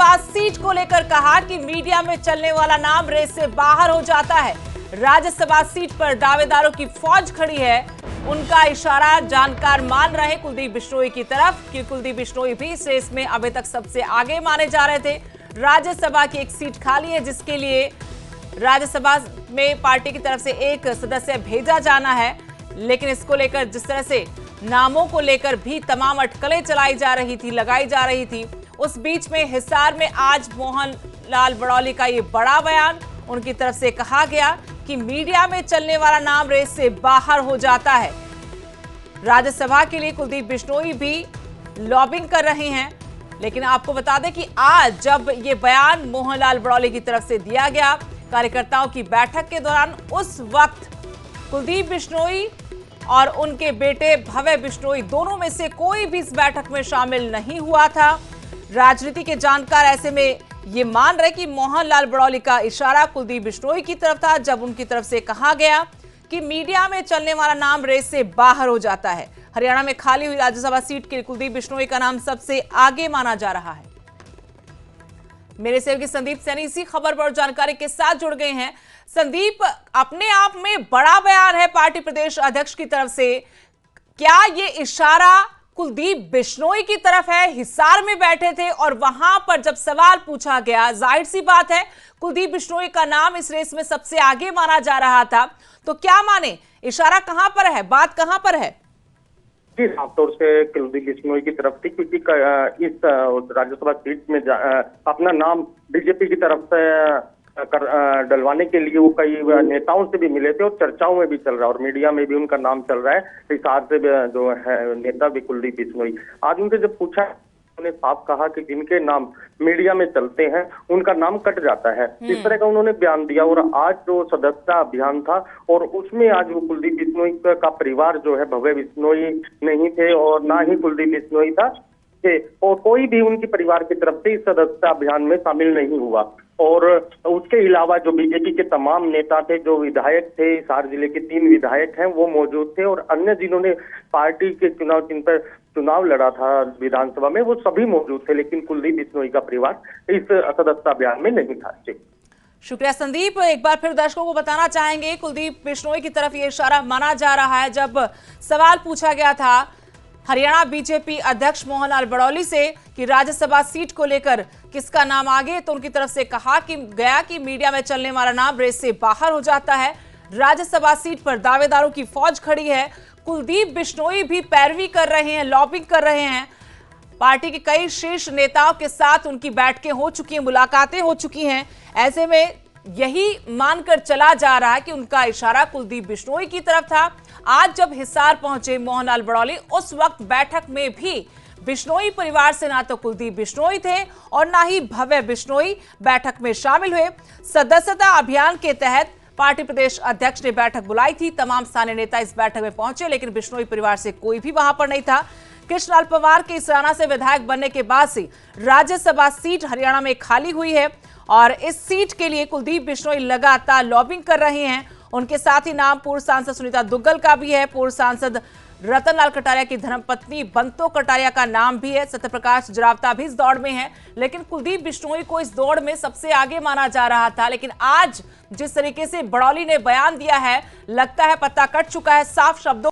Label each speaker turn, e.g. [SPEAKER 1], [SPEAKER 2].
[SPEAKER 1] Rajya Sabha seat को लेकर कहा कि मीडिया में चलने वाला नाम रेस से बाहर हो जाता है। राज्यसभा सीट पर दावेदारों की फौज खड़ी है। उनका इशारा जानकार मान रहे कुलदीप बिश्नोई की तरफ कि कुलदीप बिश्नोई भी इस रेस में अभी तक सबसे आगे माने जा रहे थे। राज्यसभा की एक सीट खाली है जिसके लिए राज्यसभा में पार्टी की तरफ से एक सदस्य भेजा जाना है, लेकिन इसको लेकर जिस तरह से नामों को लेकर भी तमाम अटकलें लगाई जा रही थी, उस बीच में हिसार में आज मोहन लाल बड़ौली का ये बड़ा बयान। उनकी तरफ से कहा गया कि मीडिया में चलने वाला नाम रेस से बाहर हो जाता है। राज्यसभा के लिए कुलदीप बिश्नोई भी लॉबिंग कर रहे हैं, लेकिन आपको बता दें कि आज जब ये बयान मोहन लाल बड़ौली की तरफ से दिया गया कार्यकर्ताओं की बैठक के दौरान, उस वक्त कुलदीप बिश्नोई और उनके बेटे भव्य बिश्नोई दोनों में से कोई भी इस बैठक में शामिल नहीं हुआ था। राजनीति के जानकार ऐसे में ये मान रहे कि मोहन लाल बड़ौली का इशारा कुलदीप बिश्नोई की तरफ था जब उनकी तरफ से कहा गया कि मीडिया में चलने वाला नाम रेस से बाहर हो जाता है। हरियाणा में खाली हुई राज्यसभा सीट के लिए कुलदीप बिश्नोई का नाम सबसे आगे माना जा रहा है। मेरे सहयोगी संदीप सैनी इसी खबर पर जानकारी के साथ जुड़ गए हैं। संदीप, अपने आप में बड़ा बयान है पार्टी प्रदेश अध्यक्ष की तरफ से। क्या ये इशारा कुलदीप बिश्नोई की तरफ है? हिसार में बैठे थे और वहां पर जब सवाल पूछा गया, जाहिर सी बात है कुलदीप बिश्नोई का नाम इस रेस में सबसे आगे माना जा रहा था, तो क्या माने, इशारा कहां पर है, बात कहां पर है?
[SPEAKER 2] जी, साफ तौर से कुलदीप बिश्नोई की तरफ थी, क्योंकि इस राज्यसभा सीट में अपना नाम बीजेपी की तरफ से डलवाने के लिए वो कई नेताओं से भी मिले थे और चर्चाओं में भी चल रहा है और मीडिया में भी उनका नाम चल रहा है। हिसार से जो है नेता भी कुलदीप बिश्नोई, आज उनसे जब पूछा उन्होंने साफ कहा कि जिनके नाम मीडिया में चलते हैं उनका नाम कट जाता है। इस तरह का उन्होंने बयान दिया। और आज जो सदस्यता अभियान था और उसमें आज वो कुलदीप बिश्नोई का परिवार जो है, भव्य बिश्नोई नहीं थे और ना ही कुलदीप बिश्नोई था और कोई भी उनके परिवार की तरफ से इस सदस्यता अभियान में शामिल नहीं हुआ। और उसके अलावा जो बीजेपी के तमाम नेता थे, जो विधायक थे, हिसार जिले के 3 विधायक हैं वो मौजूद थे और अन्य जिन्होंने पार्टी के चुनाव चिन्ह पर चुनाव लड़ा था विधानसभा में, वो सभी मौजूद थे, लेकिन कुलदीप बिश्नोई का परिवार इस सदस्यता अभियान में नहीं था।
[SPEAKER 1] शुक्रिया संदीप। एक बार फिर दर्शकों को बताना चाहेंगे, कुलदीप बिश्नोई की तरफ ये इशारा माना जा रहा है। जब सवाल पूछा गया था हरियाणा बीजेपी अध्यक्ष मोहन लाल बड़ौली से कि राज्यसभा सीट को लेकर किसका नाम आगे, तो उनकी तरफ से कहा कि मीडिया में चलने वाला नाम रेस से बाहर हो जाता है। राज्यसभा सीट पर दावेदारों की फौज खड़ी है। कुलदीप बिश्नोई भी पैरवी कर रहे हैं, लॉबिंग कर रहे हैं। पार्टी के कई शीर्ष नेताओं के साथ उनकी बैठकें हो चुकी हैं, मुलाकातें हो चुकी हैं। ऐसे में यही मानकर चला जा रहा है कि उनका इशारा कुलदीप बिश्नोई की तरफ था। आज जब हिसार पहुंचे मोहन लाल बड़ौली, उस वक्त बैठक में भी बिश्नोई परिवार से ना तो कुलदीप बिश्नोई थे और ना ही भव्य बिश्नोई बैठक में शामिल हुए। सदस्यता अभियान के तहत पार्टी प्रदेश अध्यक्ष ने बैठक बुलाई थी। तमाम स्थानीय नेता इस बैठक में पहुंचे, लेकिन बिश्नोई परिवार से कोई भी वहां पर नहीं था। कृष्णलाल पंवार के इसराना से विधायक बनने के बाद से राज्यसभा सीट हरियाणा में खाली हुई है और इस सीट के लिए कुलदीप बिश्नोई लगातार लॉबिंग कर रहे हैं। उनके साथ ही नाम पूर्व सांसद सुनीता दुग्गल का भी है। पूर्व सांसद रतन लाल कटारिया की धर्मपत्नी बंतो कटारिया का नाम भी है। सत्यप्रकाश जरावता भी इस दौड़ में है, लेकिन कुलदीप बिश्नोई को इस दौड़ में सबसे आगे माना जा रहा था। लेकिन आज जिस तरीके से बड़ौली ने बयान दिया है, लगता है पत्ता कट चुका है। साफ शब्दों